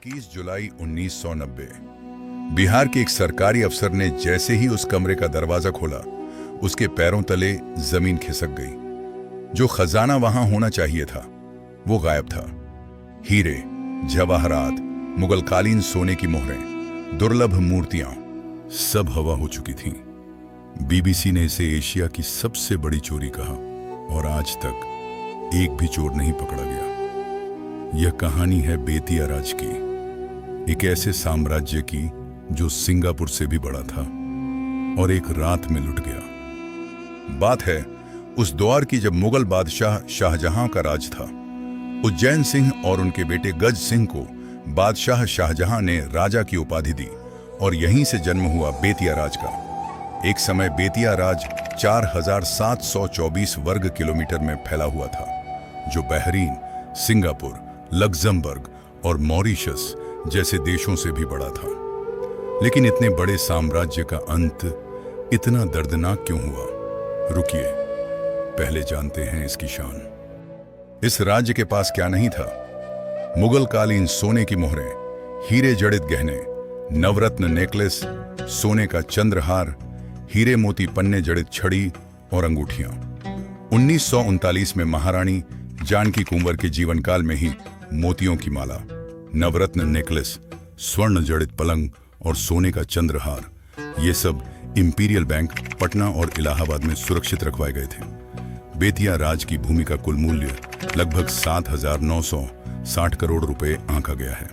21 जुलाई 1990 बिहार के एक सरकारी अफसर ने जैसे ही उस कमरे का दरवाजा खोला, उसके पैरों तले जमीन खिसक गई। जो खजाना वहां होना चाहिए था वो गायब था। हीरे, जवाहरात, मुगलकालीन सोने की मोहरें, दुर्लभ मूर्तियां सब हवा हो चुकी थीं। बीबीसी ने इसे एशिया की सबसे बड़ी चोरी कहा और आज तक एक भी चोर नहीं पकड़ा गया। यह कहानी है बेतिया राज की, एक ऐसे साम्राज्य की जो सिंगापुर से भी बड़ा था और एक रात में लुट गया। बात है उस दौर की जब मुगल बादशाह शाहजहां का राज था। उज्जैन सिंह और उनके बेटे गज सिंह को बादशाह शाहजहां ने राजा की उपाधि दी और यहीं से जन्म हुआ बेतिया राज का। एक समय बेतिया राज 4724 वर्ग किलोमीटर में फैला हुआ था, जो बहरीन, सिंगापुर, लग्जमबर्ग और मॉरिशस जैसे देशों से भी बड़ा था। लेकिन इतने बड़े साम्राज्य का अंत इतना दर्दनाक क्यों हुआ? रुकिए, पहले जानते हैं इसकी शान। इस राज्य के पास क्या नहीं था? मुगल कालीन सोने की मोहरें, हीरे जड़ित गहने, नवरत्न नेकलेस, सोने का चंद्रहार, हीरे मोती पन्ने जड़ित छड़ी और अंगूठियां। 1939 में महारानी जानकी कुंवर के जीवन काल में ही मोतियों की माला, नवरत्न नेकलेस, स्वर्ण जड़ित पलंग और सोने का चंद्रहार, ये सब इंपीरियल बैंक पटना और इलाहाबाद में सुरक्षित रखवाए गए थे। बेतिया राज की भूमि का कुल मूल्य लगभग 7,960 करोड़ रुपए आंका गया है।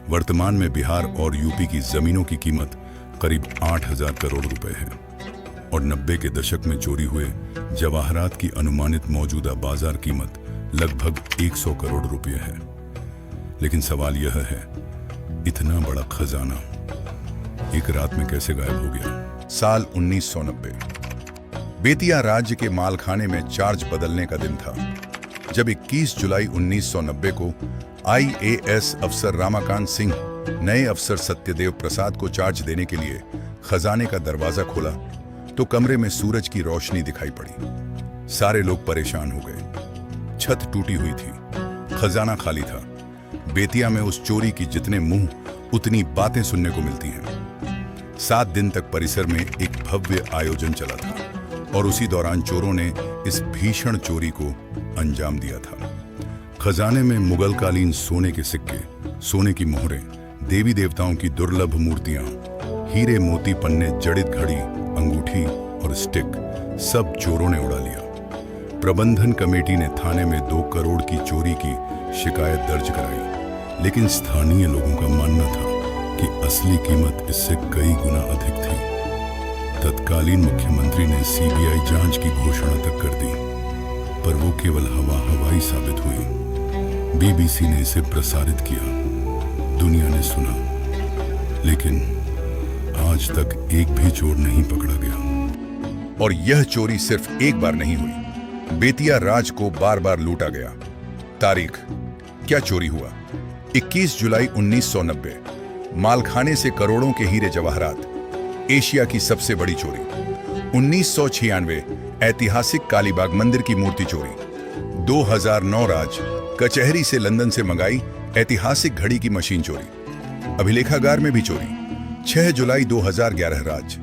वर्तमान में बिहार और यूपी की जमीनों की कीमत करीब 8,000 करोड़ रुपए है और 90 के दशक में चोरी हुए जवाहरात की अनुमानित मौजूदा बाजार कीमत लगभग 100 करोड़ रुपए है। लेकिन सवाल यह है, इतना बड़ा खजाना एक रात में कैसे गायब हो गया? साल 1990 बेतिया राज्य के मालखाने में चार्ज बदलने का दिन था, जब 21 जुलाई 1990 को IAS अफसर रामाकांत सिंह नए अफसर सत्यदेव प्रसाद को चार्ज देने के लिए खजाने का दरवाजा खोला तो कमरे में सूरज की रोशनी दिखाई पड़ी। सारे लोग परेशान हो गए। छत टूटी हुई थी, खजाना खाली था। बेतिया में उस चोरी की जितने मुंह उतनी बातें सुनने को मिलती हैं। 7 दिन तक परिसर में एक भव्य आयोजन चला था और उसी दौरान चोरों ने इस भीषण चोरी को अंजाम दिया था। खजाने में मुगलकालीन सोने के सिक्के, सोने की मोहरें, देवी देवताओं की दुर्लभ मूर्तियां, हीरे मोती पन्ने जड़ित घड़ी, अंगूठी और स्टिक सब चोरों ने उड़ा लिया। प्रबंधन कमेटी ने थाने में 2 करोड़ की चोरी की शिकायत दर्ज कराई, लेकिन स्थानीय लोगों का मानना था कि असली कीमत इससे कई गुना अधिक थी। तत्कालीन मुख्यमंत्री ने CBI जांच की घोषणा तक कर दी, पर वो केवल हवाई साबित हुई। BBC ने इसे प्रसारित किया, दुनिया ने सुना, लेकिन आज तक एक भी चोर नहीं पकड़ा गया। और यह चोरी सिर्फ एक बार नहीं हुई, बेतिया राज को बार बार लूटा गया। तारीख, क्या चोरी हुआ? 21 जुलाई 1990 मालखाने से करोड़ों के हीरे जवाहरात, एशिया की सबसे बड़ी चोरी। 1996 ऐतिहासिक कालीबाग मंदिर की मूर्ति चोरी। 2009 राज कचहरी से लंदन से मंगाई ऐतिहासिक घड़ी की मशीन चोरी। अभिलेखागार में भी चोरी। 6 जुलाई 2011 राज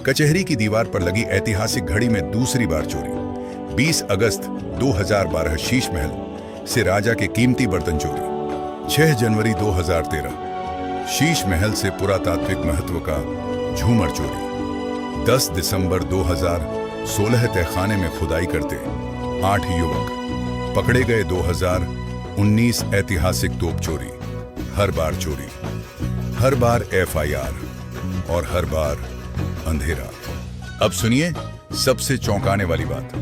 कचहरी की दीवार पर लगी ऐतिहासिक घड़ी में दूसरी बार चोरी। 20 अगस्त 2012 शीश महल से राजा के कीमती बर्तन चोरी। 6 जनवरी 2013 शीश महल से पुरातात्विक महत्व का झूमर चोरी। 10 दिसंबर 2016 तहखाने में खुदाई करते 8 युवक पकड़े गए। 2019 ऐतिहासिक तोप चोरी। हर बार चोरी, हर बार FIR और हर बार अंधेरा। अब सुनिए सबसे चौंकाने वाली बात।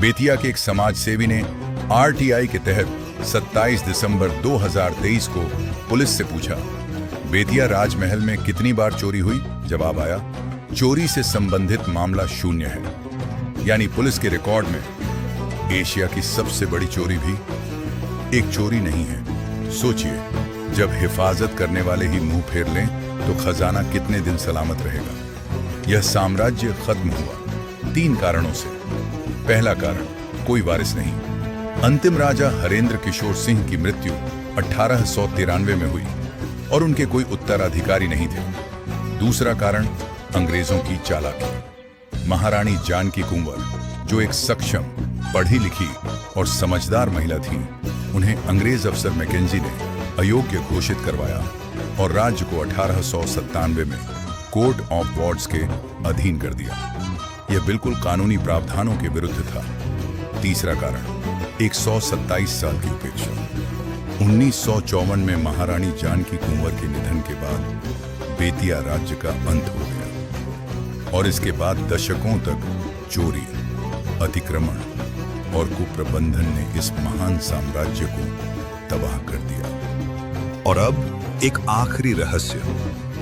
बेतिया के एक समाज सेवी ने RTI के तहत 27 दिसंबर 2023 को पुलिस से पूछा, बेतिया राजमहल में कितनी बार चोरी हुई? जवाब आया, चोरी से संबंधित मामला शून्य है। यानी पुलिस के रिकॉर्ड में एशिया की सबसे बड़ी चोरी भी एक चोरी नहीं है। सोचिए, जब हिफाजत करने वाले ही मुंह फेर लें तो खजाना कितने दिन सलामत रहेगा? यह साम्राज्य खत्म हुआ 3 कारणों से। पहला कारण, कोई वारिस नहीं। अंतिम राजा हरेंद्र किशोर सिंह की मृत्यु 1893 में हुई। और उनके कोई उत्तराधिकारी नहीं थे। दूसरा कारण अंग्रेजों की चालाकी। महारानी जानकी कुंवर, जो एक सक्षम, पढ़ी लिखी और समझदार महिला थी, उन्हें अंग्रेज अफसर मैकेंजी ने अयोग्य घोषित करवाया और राज्य को 1897 में कोड ऑफ वार्ड्स के अधीन कर दिया। यह बिल्कुल कानूनी प्रावधानों के विरुद्ध था। तीसरा कारण 127 साल की उपेक्षा। 1954 में महारानी जानकी कुंवर के निधन के बाद बेतिया राज्य का अंत हो गया और इसके बाद दशकों तक चोरी, अतिक्रमण और कुप्रबंधन ने इस महान साम्राज्य को तबाह कर दिया। और अब एक आखिरी रहस्य।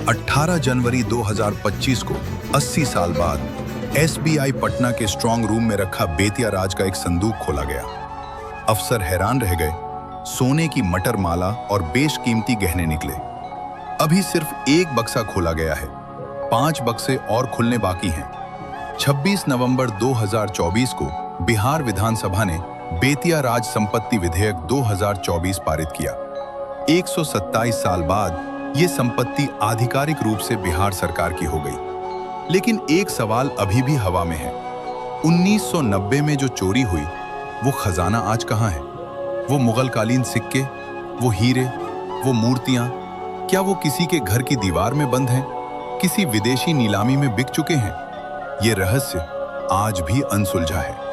18 जनवरी 2025 को 80 साल बाद SBI पटना के स्ट्रांग रूम में रखा बेतिया राज का एक संदूक खोला गया। अफसर हैरान रह गए। सोने की मटर माला और बेशकीमती गहने निकले। अभी सिर्फ एक बक्सा खोला गया है, 5 बक्से और खुलने बाकी हैं। 26 नवंबर 2024 को बिहार विधानसभा ने बेतिया राज संपत्ति विधेयक 2024 पारित किया। 127 साल बाद ये संपत्ति आधिकारिक रूप से बिहार सरकार की हो गई। लेकिन एक सवाल अभी भी हवा में है। 1990 में जो चोरी हुई, वो खजाना आज कहाँ है? वो मुगलकालीन सिक्के, वो हीरे, वो मूर्तियां, क्या वो किसी के घर की दीवार में बंद हैं? किसी विदेशी नीलामी में बिक चुके हैं? ये रहस्य आज भी अनसुलझा है।